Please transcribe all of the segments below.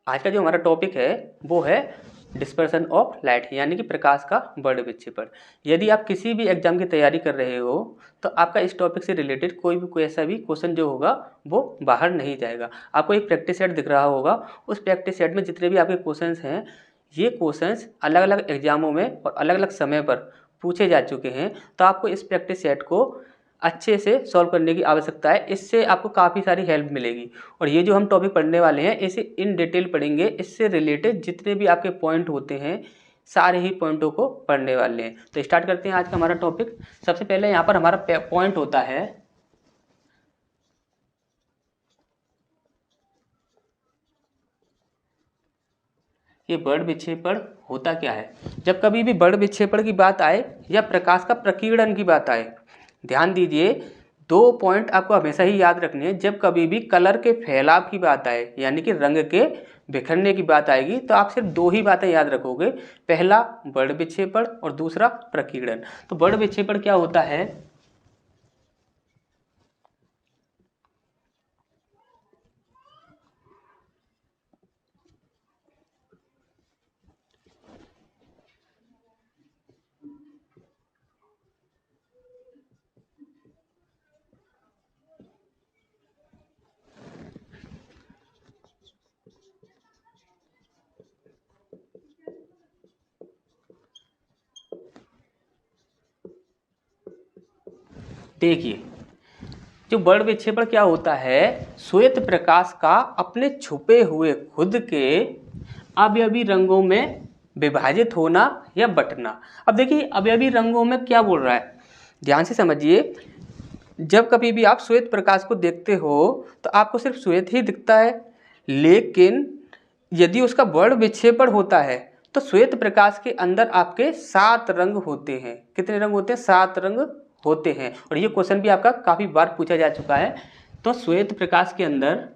आज का जो हमारा टॉपिक है वो है डिस्पर्सन ऑफ लाइट, यानी कि प्रकाश का बड़ विक्षेपण। यदि आप किसी भी एग्जाम की तैयारी कर रहे हो तो आपका इस टॉपिक से रिलेटेड कोई ऐसा भी क्वेश्चन जो होगा वो बाहर नहीं जाएगा। आपको एक प्रैक्टिस सेट दिख रहा होगा, उस प्रैक्टिस सेट में जितने भी आपके क्वेश्चंस हैं, ये क्वेश्चंस अलग अलग एग्जामों में और अलग अलग समय पर पूछे जा चुके हैं। तो आपको इस प्रैक्टिस सेट को अच्छे से सॉल्व करने की आवश्यकता है, इससे आपको काफ़ी सारी हेल्प मिलेगी। और ये जो हम टॉपिक पढ़ने वाले हैं इसे इन डिटेल पढ़ेंगे, इससे रिलेटेड जितने भी आपके पॉइंट होते हैं सारे ही पॉइंटों को पढ़ने वाले हैं। तो स्टार्ट करते हैं आज का हमारा टॉपिक। सबसे पहले यहाँ पर हमारा पॉइंट होता है ये बड़ विक्षेपण होता क्या है। जब कभी भी बड़ विक्षेपण की बात आए या प्रकाश का प्रकीर्णन की बात आए, ध्यान दीजिए, दो पॉइंट आपको हमेशा ही याद रखने हैं। जब कभी भी कलर के फैलाव की बात आए, यानी कि रंग के बिखरने की बात आएगी, तो आप सिर्फ दो ही बातें याद रखोगे, पहला बड़ विक्षेपण और दूसरा प्रकीर्णन। तो बड़ विक्षेपण क्या होता है? देखिए, जो बड़ विक्षेपण क्या होता है, श्वेत प्रकाश का अपने छुपे हुए खुद के अवयवी रंगों में विभाजित होना या बंटना। अब देखिए, अवयवी रंगों में क्या बोल रहा है, ध्यान से समझिए। जब कभी भी आप श्वेत प्रकाश को देखते हो तो आपको सिर्फ श्वेत ही दिखता है, लेकिन यदि उसका बड़ विक्षेपण होता है तो श्वेत प्रकाश के अंदर आपके 7 रंग होते हैं। कितने रंग होते हैं? 7 रंग होते हैं। और ये क्वेश्चन भी आपका काफी बार पूछा जा चुका है। तो श्वेत प्रकाश के अंदर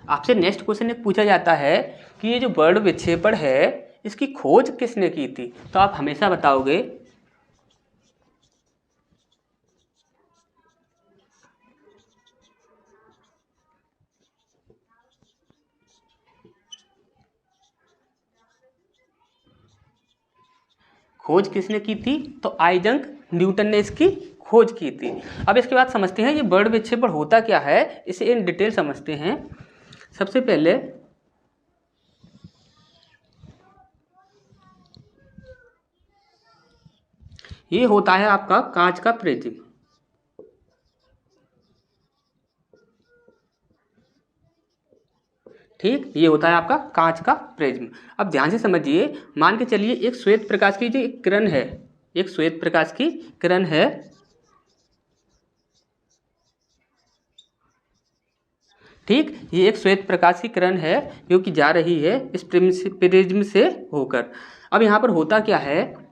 आपसे नेक्स्ट क्वेश्चन एक पूछा जाता है कि ये जो बड़ विक्षेपण है इसकी खोज किसने की थी। तो आप हमेशा बताओगे खोज किसने की थी, तो आइजैक न्यूटन ने इसकी खोज की थी। अब इसके बाद समझते हैं ये बड़ विक्षेपण होता क्या है, इसे इन डिटेल समझते हैं। सबसे पहले ये होता है आपका कांच का प्रिज्म। ठीक, ये होता है आपका कांच का प्रिज्म। अब ध्यान से समझिए, मान के चलिए एक श्वेत प्रकाश की जो एक किरण है, एक श्वेत प्रकाश की किरण है, ठीक, ये एक श्वेत प्रकाश की किरण है जो कि जा रही है इस प्रिज्म से होकर। अब यहाँ पर होता क्या है,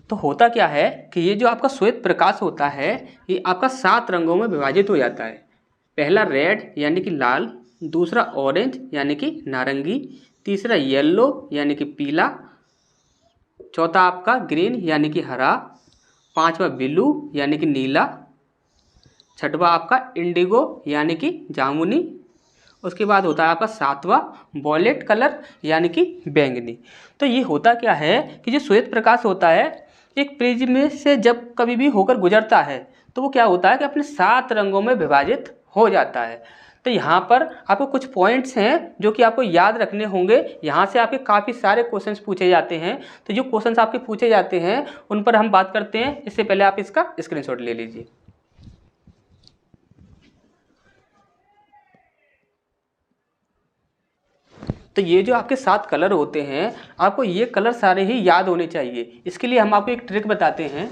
तो होता क्या है कि ये जो आपका श्वेत प्रकाश होता है ये आपका 7 रंगों में विभाजित हो जाता है। पहला रेड यानी कि लाल, दूसरा ऑरेंज यानी कि नारंगी, तीसरा येलो यानी कि पीला, चौथा आपका ग्रीन यानी कि हरा, पांचवा ब्लू यानी कि नीला, छठवा आपका इंडिगो यानी कि जामुनी, उसके बाद होता है आपका 7वां वॉयलेट कलर यानी कि बैंगनी। तो ये होता क्या है कि जो श्वेत प्रकाश होता है एक प्रिज्म से जब कभी भी होकर गुजरता है तो वो क्या होता है कि अपने 7 रंगों में विभाजित हो जाता है। तो यहाँ पर आपको कुछ पॉइंट्स हैं जो कि आपको याद रखने होंगे। यहाँ से आपके काफ़ी सारे क्वेश्चंस पूछे जाते हैं। तो जो क्वेश्चंस आपके पूछे जाते हैं उन पर हम बात करते हैं। इससे पहले आप इसका स्क्रीनशॉट ले लीजिए। तो ये जो आपके 7 कलर होते हैं, आपको ये कलर सारे ही याद होने चाहिए। इसके लिए हम आपको एक ट्रिक बताते हैं।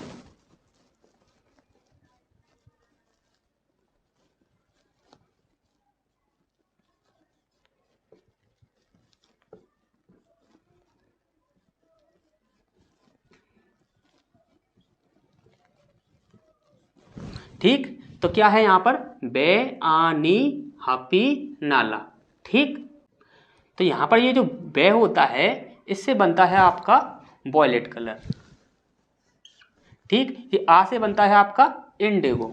ठीक, तो क्या है यहाँ पर, बे आनी हापी नाला। ठीक, तो यहाँ पर ये जो बे होता है इससे बनता है आपका वॉयलेट कलर। ठीक, ये आ से बनता है आपका इंडिगो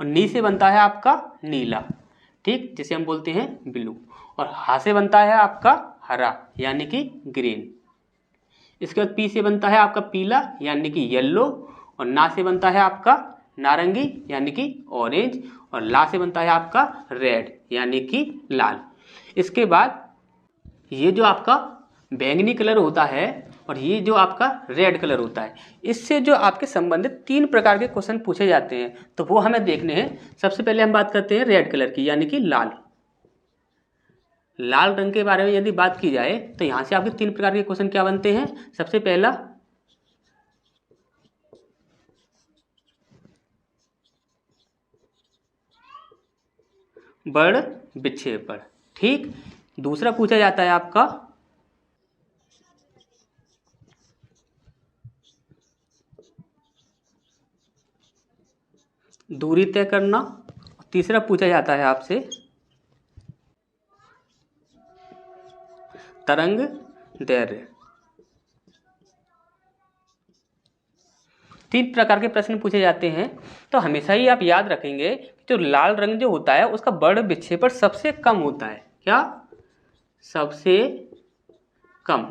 और नी से बनता है आपका नीला। ठीक, जिसे हम बोलते हैं ब्लू। और हा से बनता है आपका हरा यानी कि ग्रीन। इसके बाद पी से बनता है आपका पीला यानी कि येलो। और ना से बनता है आपका नारंगी यानी कि ऑरेंज। और ला से बनता है आपका रेड यानी कि लाल। इसके बाद ये जो आपका बैंगनी कलर होता है और ये जो आपका रेड कलर होता है, इससे जो आपके संबंधित 3 प्रकार के क्वेश्चन पूछे जाते हैं, तो वो हमें देखने हैं। सबसे पहले हम बात करते हैं रेड कलर की यानी कि लाल। लाल रंग के बारे में यदि बात की जाए तो यहाँ से आपके 3 प्रकार के क्वेश्चन क्या बनते हैं। सबसे पहला, बड़ विक्षेपण। ठीक, दूसरा पूछा जाता है आपका दूरी तय करना। तीसरा पूछा जाता है आपसे तरंग दैर्घ्य। 3 प्रकार के प्रश्न पूछे जाते हैं। तो हमेशा ही आप याद रखेंगे कि जो लाल रंग जो होता है उसका बड़ विक्षेपण सबसे कम होता है। क्या? सबसे कम।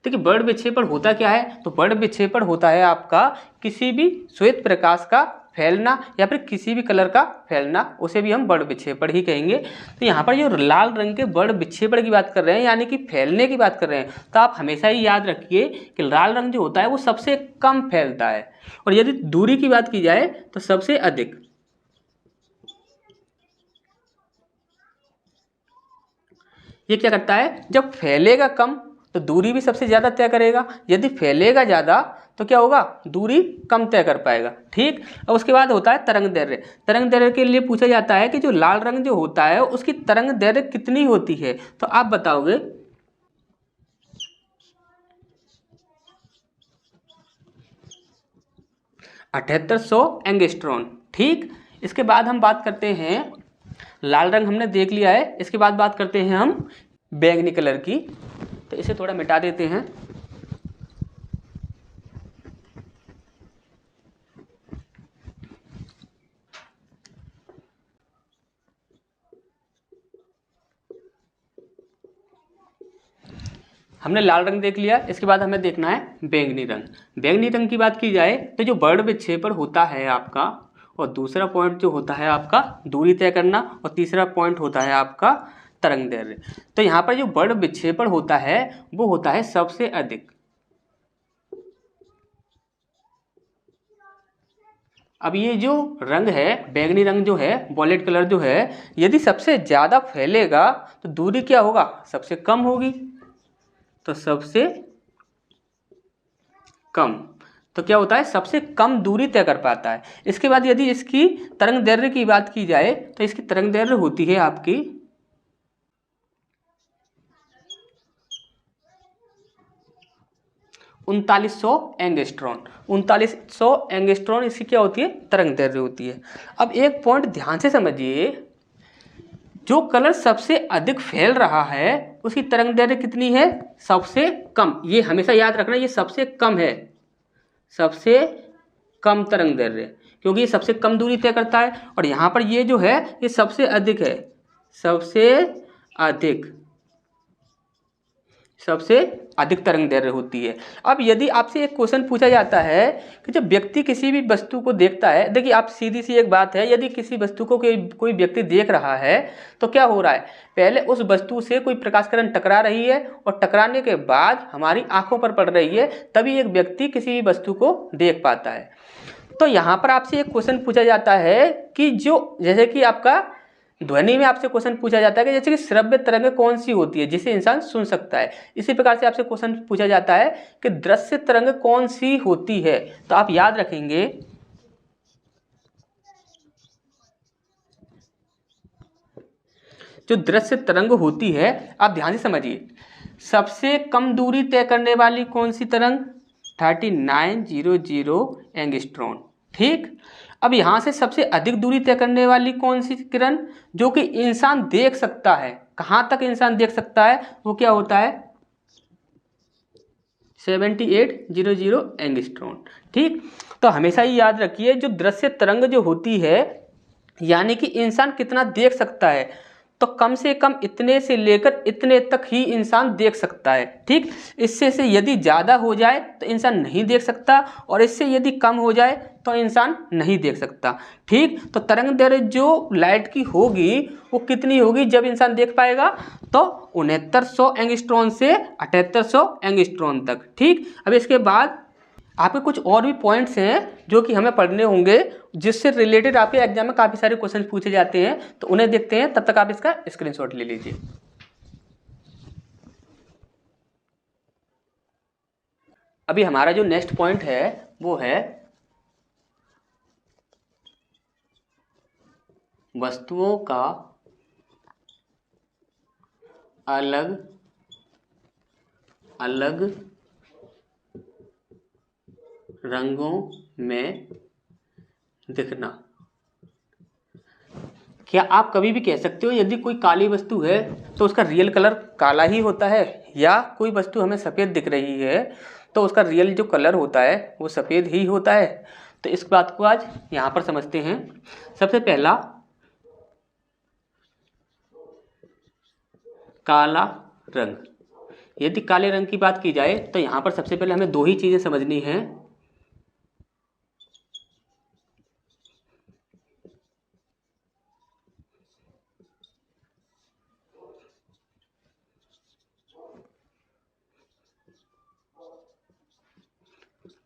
देखिए, बड़ विक्षेपण होता क्या है, तो बड़ विक्षेपण होता है आपका किसी भी श्वेत प्रकाश का फैलना या फिर किसी भी कलर का फैलना, उसे भी हम बड़ विक्षेपण ही कहेंगे। तो यहाँ पर जो लाल रंग के बड़ विक्षेपण की बात कर रहे हैं यानी कि फैलने की बात कर रहे हैं, तो आप हमेशा ही याद रखिए कि लाल रंग जो होता है वो सबसे कम फैलता है। और यदि दूरी की बात की जाए तो सबसे अधिक। ये क्या करता है, जब फैलेगा कम तो दूरी भी सबसे ज़्यादा तय करेगा। यदि फैलेगा ज़्यादा तो क्या होगा, दूरी कम तय कर पाएगा। ठीक, और उसके बाद होता है तरंग दैर्घ्य। तरंग दैर्घ्य के लिए पूछा जाता है कि जो लाल रंग जो होता है उसकी तरंग दैर्घ्य कितनी होती है, तो आप बताओगे। अठहत्तर 100 एंगस्ट्रॉन। ठीक, इसके बाद हम बात करते हैं, लाल रंग हमने देख लिया है, इसके बाद बात करते हैं हम बैंगनी कलर की। तो इसे थोड़ा मिटा देते हैं। हमने लाल रंग देख लिया, इसके बाद हमें देखना है बैंगनी रंग। बैंगनी रंग की बात की जाए तो जो बड़ विक्षेपण होता है आपका, और दूसरा पॉइंट जो होता है आपका दूरी तय करना, और तीसरा पॉइंट होता है आपका तरंग दैर्घ्य। तो यहाँ पर जो बड़ विक्षेपण होता है वो होता है सबसे अधिक। अब ये जो रंग है, बैंगनी रंग जो है, वॉयलेट कलर जो है, यदि सबसे ज़्यादा फैलेगा तो दूरी क्या होगा, सबसे कम होगी। तो सबसे कम, तो क्या होता है, सबसे कम दूरी तय कर पाता है। इसके बाद यदि इसकी तरंग दैर्घ्य की बात की जाए तो इसकी तरंग दैर्घ्य होती है आपकी 3900 एंगस्ट्रॉन। 3900 एंगस्ट्रॉन इसकी क्या होती है, तरंग दैर्घ्य होती है। अब एक पॉइंट ध्यान से समझिए, जो कलर सबसे अधिक फैल रहा है उसकी तरंग दैर्घ्य कितनी है, सबसे कम। ये हमेशा याद रखना, ये सबसे कम है, सबसे कम तरंग दैर्घ्य, क्योंकि ये सबसे कम दूरी तय करता है। और यहाँ पर ये जो है ये सबसे अधिक है, सबसे अधिक। सबसे अधिक तरंग दैर्घ्य होती है। अब यदि आपसे एक क्वेश्चन पूछा जाता है कि जब व्यक्ति किसी भी वस्तु को देखता है, देखिए आप सीधी सी एक बात है, यदि किसी वस्तु को कोई व्यक्ति देख रहा है तो क्या हो रहा है, पहले उस वस्तु से कोई प्रकाश किरण टकरा रही है और टकराने के बाद हमारी आंखों पर पड़ रही है, तभी एक व्यक्ति किसी भी वस्तु को देख पाता है। तो यहाँ पर आपसे एक क्वेश्चन पूछा जाता है कि जो, जैसे कि आपका ध्वनि में आपसे क्वेश्चन पूछा जाता है कि जैसे कि श्रव्य तरंग कौन सी होती है जिसे इंसान सुन सकता है, इसी प्रकार से आपसे क्वेश्चन पूछा जाता है कि दृश्य तरंग कौन सी होती है। तो आप याद रखेंगे जो दृश्य तरंग होती है, आप ध्यान से समझिए, सबसे कम दूरी तय करने वाली कौन सी तरंग, 3900 एंगस्ट्रॉन। ठीक, अब यहाँ से सबसे अधिक दूरी तय करने वाली कौन सी किरण जो कि इंसान देख सकता है, कहाँ तक इंसान देख सकता है, वो क्या होता है, 7800 एंगस्ट्रॉन। ठीक, तो हमेशा ही याद रखिए जो दृश्य तरंग जो होती है, यानी कि इंसान कितना देख सकता है, तो कम से कम इतने से लेकर इतने तक ही इंसान देख सकता है। ठीक, इससे से यदि ज़्यादा हो जाए तो इंसान नहीं देख सकता, और इससे यदि कम हो जाए तो इंसान नहीं देख सकता। ठीक, तो तरंग दैर्घ्य जो लाइट की होगी वो कितनी होगी जब इंसान देख पाएगा, तो 6900 एंगस्ट्रॉन से 7800 एंगस्ट्रॉन तक। ठीक, अब इसके बाद आपके कुछ और भी पॉइंट्स हैं जो कि हमें पढ़ने होंगे, जिससे रिलेटेड आपके एग्जाम में काफ़ी सारे क्वेश्चन पूछे जाते हैं, तो उन्हें देखते हैं, तब तक आप इसका स्क्रीनशॉट ले लीजिए। अभी हमारा जो नेक्स्ट पॉइंट है वो है वस्तुओं का अलग अलग रंगों में दिखना। क्या आप कभी भी कह सकते हो यदि कोई काली वस्तु है तो उसका रियल कलर काला ही होता है, या कोई वस्तु हमें सफ़ेद दिख रही है तो उसका रियल जो कलर होता है वो सफ़ेद ही होता है? तो इस बात को आज यहाँ पर समझते हैं। सबसे पहला, काला रंग। यदि काले रंग की बात की जाए तो यहाँ पर सबसे पहले हमें दो ही चीज़ें समझनी हैं।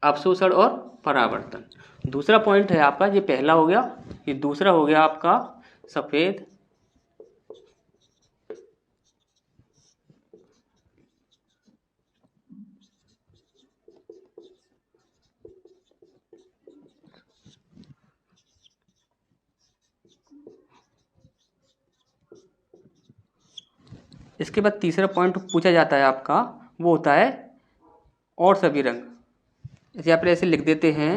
अवशोषण और परावर्तन। दूसरा पॉइंट है आपका, ये पहला हो गया, ये दूसरा हो गया आपका सफ़ेद इसके बाद तीसरा पॉइंट पूछा जाता है आपका, वो होता है और सभी रंग। इसे आप ऐसे लिख देते हैं,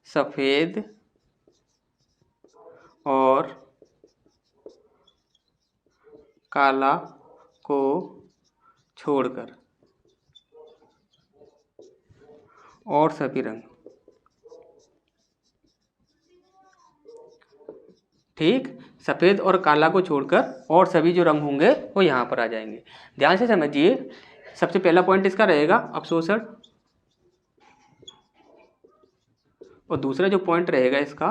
सफ़ेद और काला को छोड़कर और सभी रंग। ठीक, सफ़ेद और काला को छोड़कर और सभी जो रंग होंगे वो यहाँ पर आ जाएंगे। ध्यान से समझिए, सबसे पहला पॉइंट इसका रहेगा अवशोषण, और दूसरा जो पॉइंट रहेगा इसका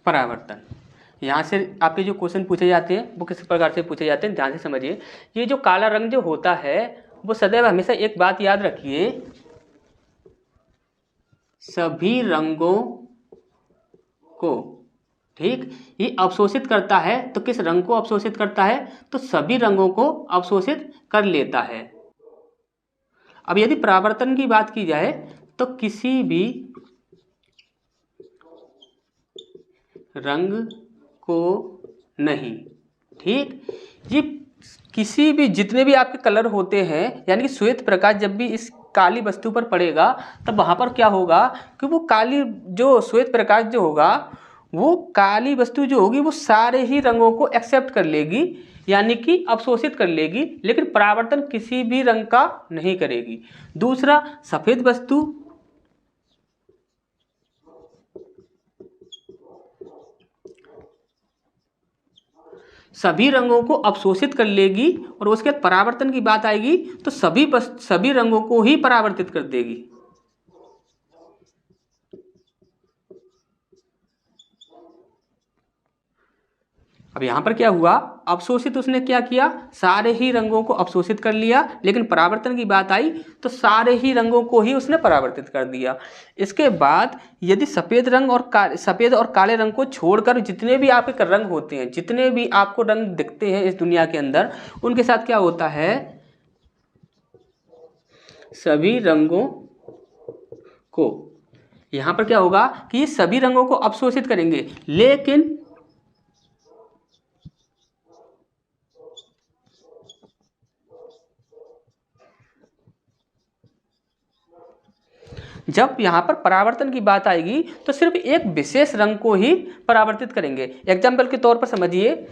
परावर्तन। यहाँ से आपके जो क्वेश्चन पूछे जाते हैं वो किस प्रकार से पूछे जाते हैं, ध्यान से समझिए। ये जो काला रंग जो होता है वो सदैव हमेशा एक बात याद रखिए, सभी रंगों को, ठीक, ये अवशोषित करता है। तो किस रंग को अवशोषित करता है, तो सभी रंगों को अवशोषित कर लेता है। अब यदि परावर्तन की बात की जाए तो किसी भी रंग को नहीं। ठीक, ये किसी भी, जितने भी आपके कलर होते हैं, यानी कि श्वेत प्रकाश जब भी इस काली वस्तु पर पड़ेगा तब वहाँ पर क्या होगा कि वो काली जो श्वेत प्रकाश जो होगा, वो काली वस्तु जो होगी वो सारे ही रंगों को एक्सेप्ट कर लेगी, यानी कि अवशोषित कर लेगी, लेकिन परावर्तन किसी भी रंग का नहीं करेगी। दूसरा, सफ़ेद वस्तु सभी रंगों को अवशोषित कर लेगी और उसके बाद परावर्तन की बात आएगी तो सभी रंगों को ही परावर्तित कर देगी। अब यहां पर क्या हुआ, अवशोषित उसने क्या किया, सारे ही रंगों को अवशोषित कर लिया, लेकिन परावर्तन की बात आई तो सारे ही रंगों को ही उसने परावर्तित कर दिया। इसके बाद यदि सफेद और काले रंग को छोड़कर जितने भी आपके रंग होते हैं, जितने भी आपको रंग दिखते हैं इस दुनिया के अंदर, उनके साथ क्या होता है, सभी रंगों को, यहां पर क्या होगा कि ये सभी रंगों को अवशोषित करेंगे, लेकिन जब यहाँ पर परावर्तन की बात आएगी तो सिर्फ एक विशेष रंग को ही परावर्तित करेंगे। एग्जाम्पल के तौर पर समझिए,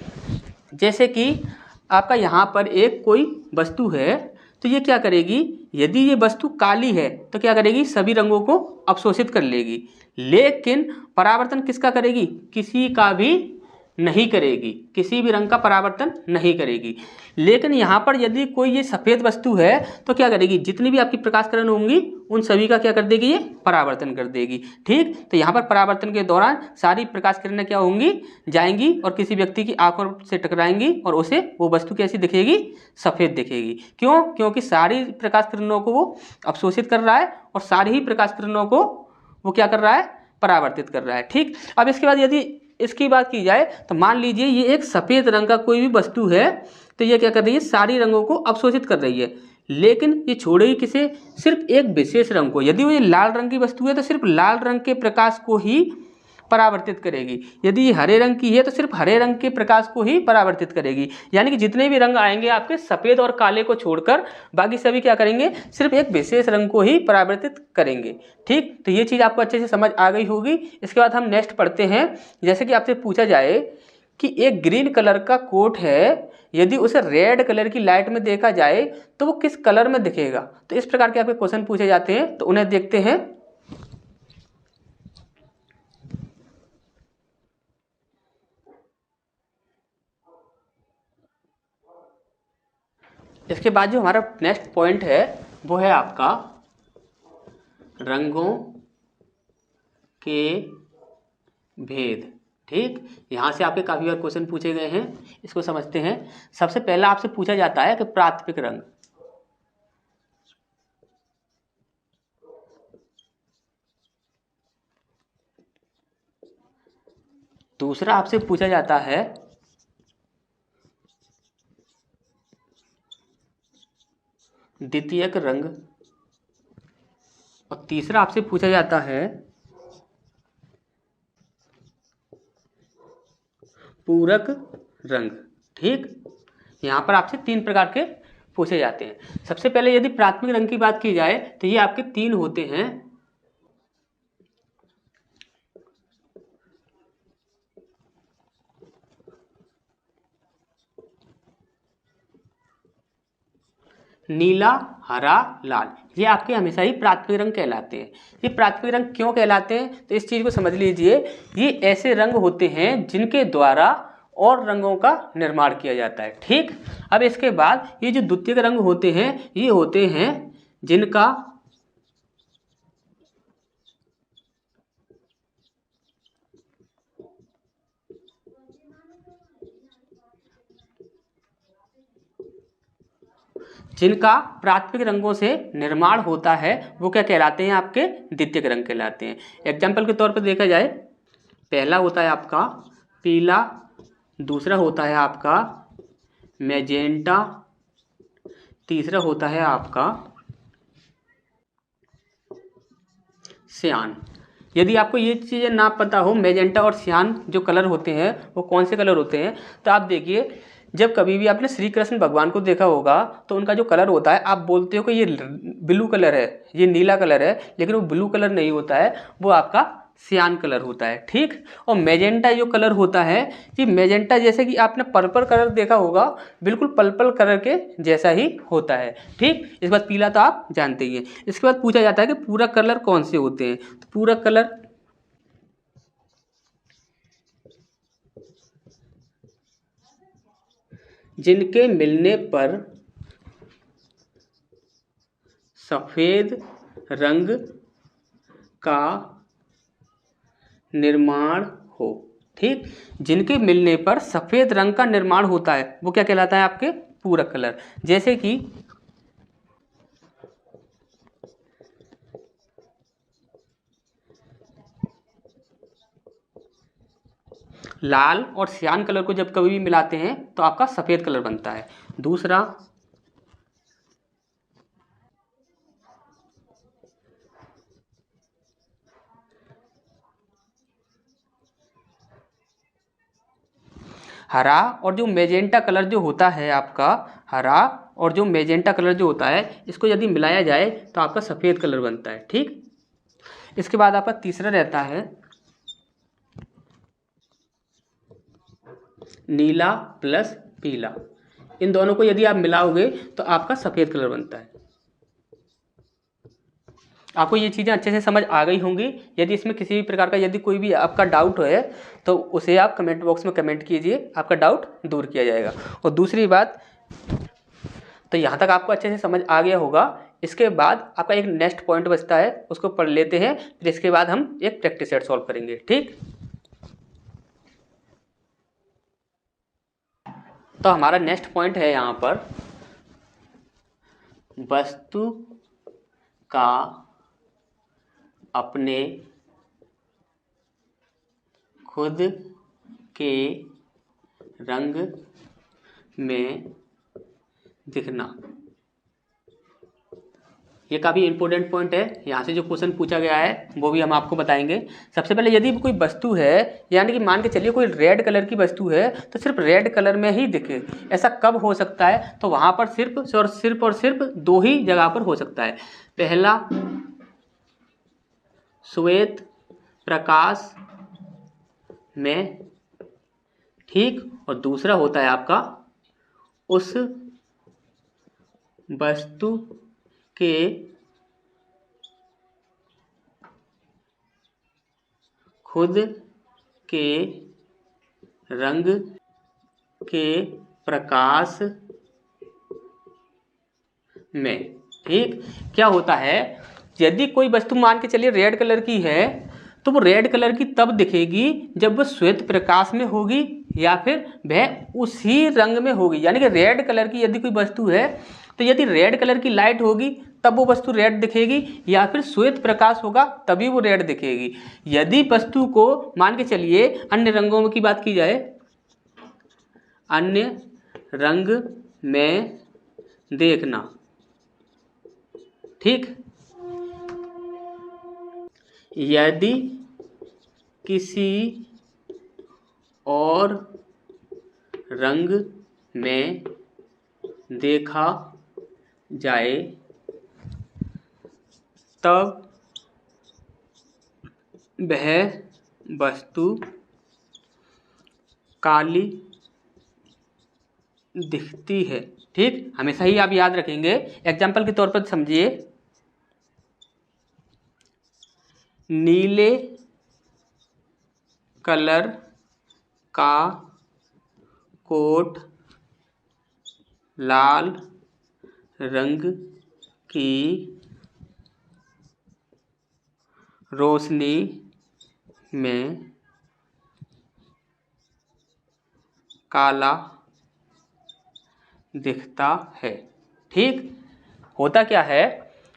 जैसे कि आपका यहाँ पर एक कोई वस्तु है, तो ये क्या करेगी, यदि ये वस्तु काली है तो क्या करेगी, सभी रंगों को अवशोषित कर लेगी, लेकिन परावर्तन किसका करेगी, किसी का भी नहीं करेगी, किसी भी रंग का परावर्तन नहीं करेगी। लेकिन यहाँ पर यदि कोई ये सफ़ेद वस्तु है तो क्या करेगी, जितनी भी आपकी प्रकाश किरण होंगी उन सभी का क्या कर देगी, ये परावर्तन कर देगी। ठीक, तो यहाँ पर परावर्तन के दौरान सारी प्रकाश किरणें क्या होंगी, जाएंगी और किसी व्यक्ति की आंखों से टकराएंगी और उसे वो वस्तु कैसी दिखेगी, सफ़ेद दिखेगी। क्यों, क्योंकि सारी प्रकाश किरणों को वो अवशोषित कर रहा है और सारी ही प्रकाश किरणों को वो क्या कर रहा है, परावर्तित कर रहा है। ठीक, अब इसके बाद यदि इसकी बात की जाए तो मान लीजिए ये एक सफ़ेद रंग का कोई भी वस्तु है, तो ये क्या कर रही है, सारी रंगों को अवशोषित कर रही है, लेकिन ये छोड़ेगी किसे, सिर्फ एक विशेष रंग को। यदि वो ये लाल रंग की वस्तु है तो सिर्फ लाल रंग के प्रकाश को ही परावर्तित करेगी, यदि ये हरे रंग की है तो सिर्फ हरे रंग के प्रकाश को ही परावर्तित करेगी। यानी कि जितने भी रंग आएंगे आपके सफ़ेद और काले को छोड़कर बाकी सभी क्या करेंगे, सिर्फ एक विशेष रंग को ही परावर्तित करेंगे। ठीक, तो ये चीज़ आपको अच्छे से समझ आ गई होगी। इसके बाद हम नेक्स्ट पढ़ते हैं। जैसे कि आपसे पूछा जाए कि एक ग्रीन कलर का कोट है, यदि उसे रेड कलर की लाइट में देखा जाए तो वो किस कलर में दिखेगा। तो इस प्रकार के आपके क्वेश्चन पूछे जाते हैं, तो उन्हें देखते हैं। इसके बाद जो हमारा नेक्स्ट पॉइंट है वो है आपका रंगों के भेद। ठीक, यहाँ से आपके काफ़ी बार क्वेश्चन पूछे गए हैं, इसको समझते हैं। सबसे पहला आपसे पूछा जाता है कि प्राथमिक रंग, दूसरा आपसे पूछा जाता है द्वितीयक रंग, और तीसरा आपसे पूछा जाता है पूरक रंग। ठीक, यहाँ पर आपसे 3 प्रकार के पूछे जाते हैं। सबसे पहले यदि प्राथमिक रंग की बात की जाए तो ये आपके 3 होते हैं। नीला, हरा, लाल, ये आपके हमेशा ही प्राथमिक रंग कहलाते हैं। ये प्राथमिक रंग क्यों कहलाते हैं, तो इस चीज़ को समझ लीजिए। ये ऐसे रंग होते हैं जिनके द्वारा और रंगों का निर्माण किया जाता है। ठीक, अब इसके बाद ये जो द्वितीयक रंग होते हैं, ये होते हैं जिनका प्राथमिक रंगों से निर्माण होता है, वो क्या कहलाते हैं, आपके द्वितीयक रंग कहलाते हैं। एग्जाम्पल के तौर पर देखा जाए, पहला होता है आपका पीला, दूसरा होता है आपका मैजेंटा, तीसरा होता है आपका सियान। यदि आपको ये चीज़ें ना पता हो, मैजेंटा और सियान जो कलर होते हैं वो कौन से कलर होते हैं, तो आप देखिए, जब कभी भी आपने श्री कृष्ण भगवान को देखा होगा तो उनका जो कलर होता है, आप बोलते हो कि ये ब्लू कलर है, ये नीला कलर है, लेकिन वो ब्लू कलर नहीं होता है, वो आपका सियान कलर होता है। ठीक, और मैजेंटा जो कलर होता है, ये मैजेंटा जैसे कि आपने पर्पल कलर देखा होगा, बिल्कुल पर्पल कलर के जैसा ही होता है। ठीक, इसके बाद पीला तो आप जानते ही हैं। इसके बाद पूछा जाता है कि पूरक कलर कौन से होते हैं, तो पूरक कलर जिनके मिलने पर सफेद रंग का निर्माण हो। ठीक, जिनके मिलने पर सफेद रंग का निर्माण होता है वो क्या कहलाता है? आपके पूरक कलर। जैसे कि लाल और सियान कलर को जब कभी भी मिलाते हैं तो आपका सफेद कलर बनता है। दूसरा, हरा और जो मेजेंटा कलर जो होता है आपका, हरा और जो मेजेंटा कलर जो होता है, इसको यदि मिलाया जाए तो आपका सफ़ेद कलर बनता है। ठीक, इसके बाद आपका तीसरा रहता है नीला प्लस पीला। इन दोनों को यदि आप मिलाओगे तो आपका सफ़ेद कलर बनता है। आपको ये चीज़ें अच्छे से समझ आ गई होंगी। यदि इसमें किसी भी प्रकार का यदि कोई भी आपका डाउट है तो उसे आप कमेंट बॉक्स में कमेंट कीजिए, आपका डाउट दूर किया जाएगा। और दूसरी बात, तो यहाँ तक आपको अच्छे से समझ आ गया होगा। इसके बाद आपका एक नेक्स्ट पॉइंट बचता है, उसको पढ़ लेते हैं, फिर इसके बाद हम एक प्रैक्टिस सेट सॉल्व करेंगे। ठीक, तो हमारा नेक्स्ट पॉइंट है यहाँ पर वस्तु का अपने खुद के रंग में दिखना। ये काफ़ी इंपॉर्टेंट पॉइंट है। यहाँ से जो क्वेश्चन पूछा गया है वो भी हम आपको बताएंगे। सबसे पहले यदि कोई वस्तु है, यानी कि मान के चलिए कोई रेड कलर की वस्तु है, तो सिर्फ रेड कलर में ही दिखे, ऐसा कब हो सकता है? तो वहाँ पर सिर्फ दो ही जगह पर हो सकता है। पहला, श्वेत प्रकाश में, ठीक, और दूसरा होता है आपका उस वस्तु के खुद के रंग के प्रकाश में। ठीक, क्या होता है, यदि कोई वस्तु मान के चलिए रेड कलर की है, तो वो रेड कलर की तब दिखेगी जब वो श्वेत प्रकाश में होगी या फिर वह उसी रंग में होगी। यानी कि रेड कलर की यदि कोई वस्तु है तो यदि रेड कलर की लाइट होगी तब वो वस्तु रेड दिखेगी, या फिर श्वेत प्रकाश होगा तभी वो रेड दिखेगी। यदि वस्तु को मान के चलिए अन्य रंगों की बात की जाए, अन्य रंग में देखना। ठीक, यदि किसी और रंग में देखा जाए तब वह वस्तु काली दिखती है। ठीक, हमेशा ही आप याद रखेंगे। एग्जाम्पल के तौर पर समझिए, नीले कलर का कोट लाल रंग की रोशनी में काला दिखता है। ठीक, होता क्या है,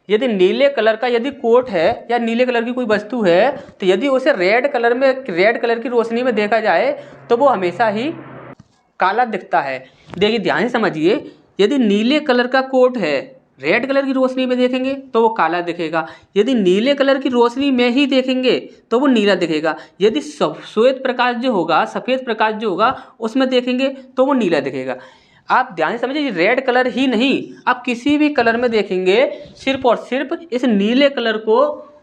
यदि नीले कलर का यदि कोट है या नीले कलर की कोई वस्तु है, तो यदि उसे रेड कलर की रोशनी में देखा जाए तो वो हमेशा ही काला दिखता है। देखिए ध्यान से समझिए, यदि नीले कलर का कोट है, रेड कलर की रोशनी में देखेंगे तो वो काला दिखेगा। यदि नीले कलर की रोशनी में ही देखेंगे तो वो नीला दिखेगा। यदि श्वेत प्रकाश जो होगा, सफ़ेद प्रकाश जो होगा, उसमें देखेंगे तो वो नीला दिखेगा। आप ध्यान से समझिए, रेड कलर ही नहीं, आप किसी भी कलर में देखेंगे, सिर्फ और सिर्फ इस नीले कलर को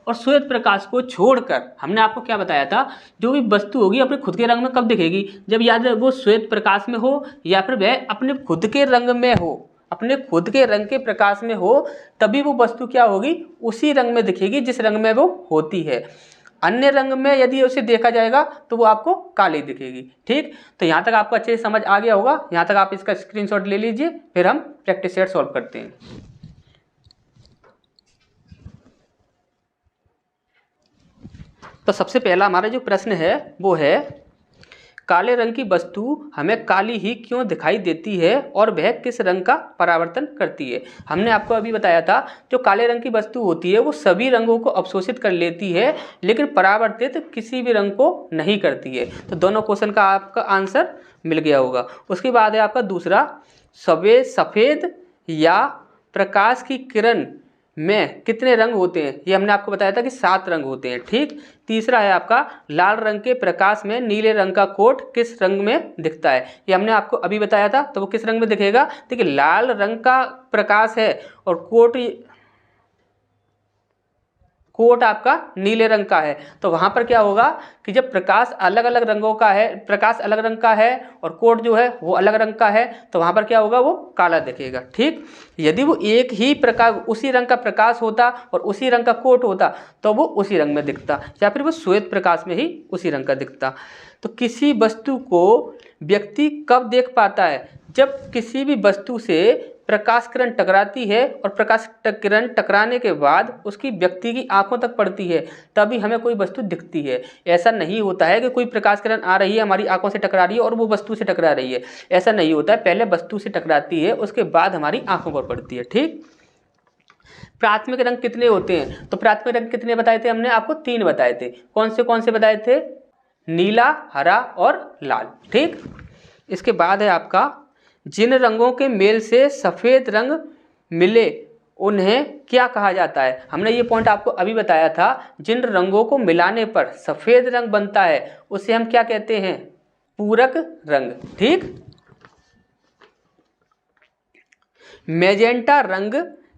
और श्वेत प्रकाश को छोड़कर, हमने आपको क्या बताया था, जो भी वस्तु होगी अपने खुद के रंग में कब दिखेगी, जब याद है वो श्वेत प्रकाश में हो या फिर वह अपने खुद के रंग में हो, अपने खुद के रंग के प्रकाश में हो, तभी वो वस्तु क्या होगी, उसी रंग में दिखेगी जिस रंग में वो होती है। अन्य रंग में यदि उसे देखा जाएगा तो वो आपको काली दिखेगी। ठीक, तो यहाँ तक आपको अच्छे से समझ आ गया होगा। यहाँ तक आप इसका स्क्रीनशॉट ले लीजिए, फिर हम प्रैक्टिस सेट सॉल्व करते हैं। तो सबसे पहला हमारा जो प्रश्न है वो है, काले रंग की वस्तु हमें काली ही क्यों दिखाई देती है और वह किस रंग का परावर्तन करती है। हमने आपको अभी बताया था जो काले रंग की वस्तु होती है वो सभी रंगों को अवशोषित कर लेती है, लेकिन परावर्तित किसी भी रंग को नहीं करती है। तो दोनों क्वेश्चन का आपका आंसर मिल गया होगा। उसके बाद है आपका दूसरा, सफ़ेद या प्रकाश की किरण में कितने रंग होते हैं। ये हमने आपको बताया था कि 7 रंग होते हैं। ठीक, तीसरा है आपका, लाल रंग के प्रकाश में नीले रंग का कोट किस रंग में दिखता है। ये हमने आपको अभी बताया था, तो वो किस रंग में दिखेगा। देखिए, लाल रंग का प्रकाश है और कोट आपका नीले रंग का है, तो वहाँ पर क्या होगा कि जब प्रकाश अलग अलग रंगों का है, प्रकाश अलग रंग का है और कोट जो है वो अलग रंग का है, तो वहाँ पर क्या होगा, वो काला दिखेगा। ठीक, यदि वो एक ही प्रकाश, उसी रंग का प्रकाश होता और उसी रंग का कोट होता तो वो उसी रंग में दिखता, या फिर वो श्वेत प्रकाश में ही उसी रंग का दिखता। तो किसी वस्तु को व्यक्ति कब देख पाता है, जब किसी भी वस्तु से प्रकाश किरण टकराती है और प्रकाश किरण टकराने के बाद उसकी व्यक्ति की आंखों तक पड़ती है, तभी हमें कोई वस्तु दिखती है। ऐसा नहीं होता है कि कोई प्रकाश किरण आ रही है, हमारी आंखों से टकरा रही है और वो वस्तु से टकरा रही है, ऐसा नहीं होता है। पहले वस्तु से टकराती है, उसके बाद हमारी आंखों पर पड़ती है। ठीक, प्राथमिक रंग कितने होते हैं, तो प्राथमिक रंग कितने बताए थे हमने आपको, 3 बताए थे। कौन से बताए थे, नीला, हरा और लाल। ठीक, इसके बाद है आपका, जिन रंगों के मेल से सफ़ेद रंग मिले उन्हें क्या कहा जाता है। हमने ये पॉइंट आपको अभी बताया था, जिन रंगों को मिलाने पर सफ़ेद रंग बनता है उसे हम क्या कहते हैं, पूरक रंग। ठीक, मैजेंटा रंग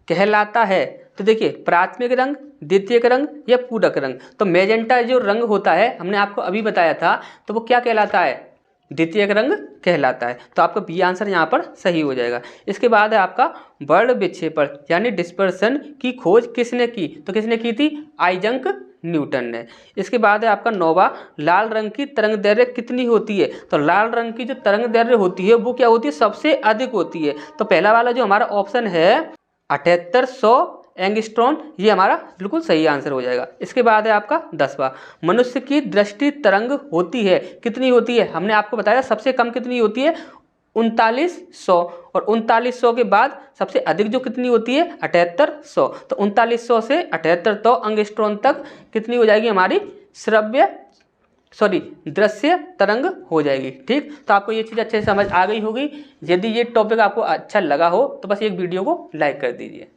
कहलाता है, तो देखिए प्राथमिक रंग, द्वितीयक रंग या पूरक रंग। तो मैजेंटा जो रंग होता है हमने आपको अभी बताया था, तो वो क्या कहलाता है, द्वितीयक रंग कहलाता है। तो आपका बी आंसर यहाँ पर सही हो जाएगा। इसके बाद है आपका, वर्ण विक्षेपण यानी डिस्पर्सन की खोज किसने की, तो किसने की थी, आइजैक न्यूटन ने। इसके बाद है आपका 9वां, लाल रंग की तरंग दैर्घ्य कितनी होती है, तो लाल रंग की जो तरंग दैर्घ्य होती है वो क्या होती है, सबसे अधिक होती है। तो पहला वाला जो हमारा ऑप्शन है 7800 एंगस्ट्रॉम, ये हमारा बिल्कुल सही आंसर हो जाएगा। इसके बाद है आपका 10वां, मनुष्य की दृष्टि तरंग होती है कितनी होती है, हमने आपको बताया सबसे कम कितनी होती है, 3900, और 3900 के बाद सबसे अधिक जो कितनी होती है, 7800। तो 3900 से 7800 एंगस्ट्रॉम तक कितनी हो जाएगी हमारी दृश्य तरंग हो जाएगी। ठीक, तो आपको ये चीज़ अच्छे से समझ आ गई होगी। यदि ये टॉपिक आपको अच्छा लगा हो तो बस एक वीडियो को लाइक कर दीजिए।